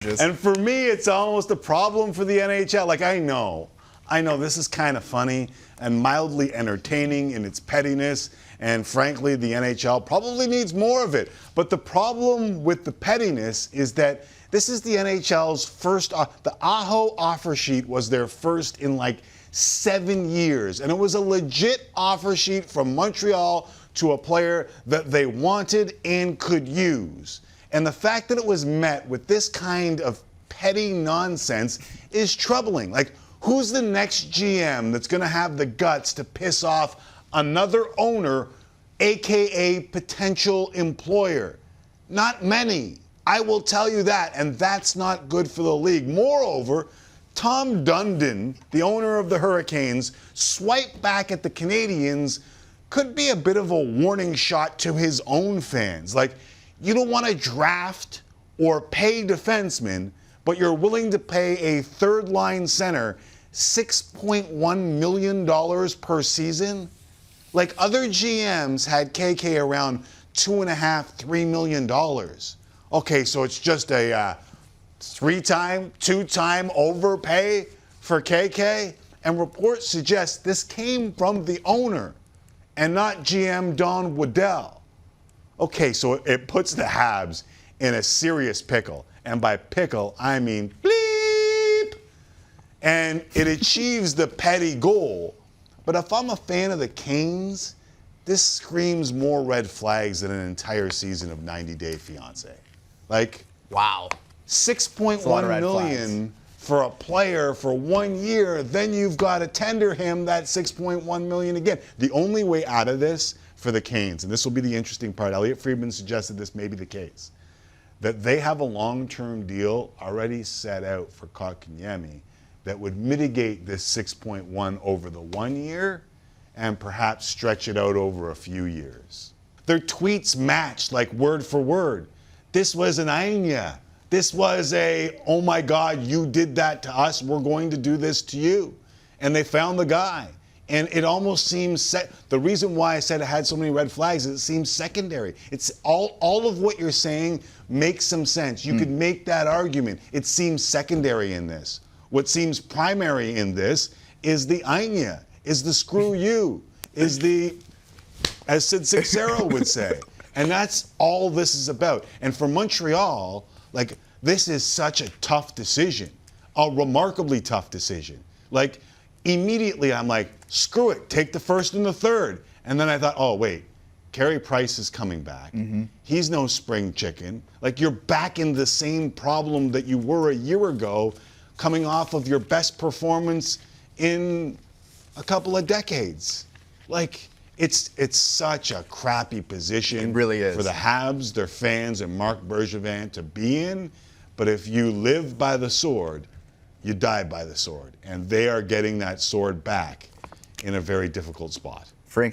And for me, it's almost a problem for the NHL. Like, I know this is kind of funny and mildly entertaining in its pettiness, and frankly, the NHL probably needs more of it. But the problem with the pettiness is that this is the NHL's first, the Aho offer sheet was their first in like 7 years, and it was a legit offer sheet from Montreal to a player that they wanted and could use. And the fact that it was met with this kind of petty nonsense is troubling. Like, who's the next GM that's going to have the guts to piss off another owner, aka potential employer? Not many. I will tell you that, and that's not good for the league. Moreover, Tom Dundon, the owner of the Hurricanes, swipe back at the Canadiens could be a bit of a warning shot to his own fans. Like, you don't want to draft or pay defensemen, but you're willing to pay a third-line center $6.1 million per season? Like, other GMs had KK around $2.5–3 million. Okay, so it's just a two-time overpay for KK? And reports suggest this came from the owner and not GM Don Waddell. Okay, so it puts the Habs in a serious pickle. And by pickle, I mean bleep. And it achieves the petty goal. But if I'm a fan of the Canes, this screams more red flags than an entire season of 90 Day Fiancé. Like, wow. $6.1 million for a player for 1 year, then you've got to tender him that $6.1 million again. The only way out of this for the Canes, and this will be the interesting part, Elliot Friedman suggested this may be the case, that they have a long-term deal already set out for Kotkaniemi that would mitigate this 6.1 over the 1 year and perhaps stretch it out over a few years. Their tweets matched like word for word. This was an Anya. This was a, oh my God, you did that to us, we're going to do this to you. And they found the guy. And it almost seems, the reason why I said it had so many red flags is it seems secondary. It's all of what you're saying makes some sense. You could make that argument. It seems secondary in this. What seems primary in this is the Anya, is the screw you, is the, as Sid Sixero would say. And that's all this is about. And for Montreal, like, this is such a tough decision, a remarkably tough decision. Like, immediately I'm like, screw it, take the first and the third. And then I thought, oh, wait, Carey Price is coming back. He's no spring chicken. Like, you're back in the same problem that you were a year ago, coming off of your best performance in a couple of decades. Like, it's such a crappy position. It really is. For the Habs, their fans, and Marc Bergevin to be in. But if you live by the sword, you die by the sword. And they are getting that sword back in a very difficult spot.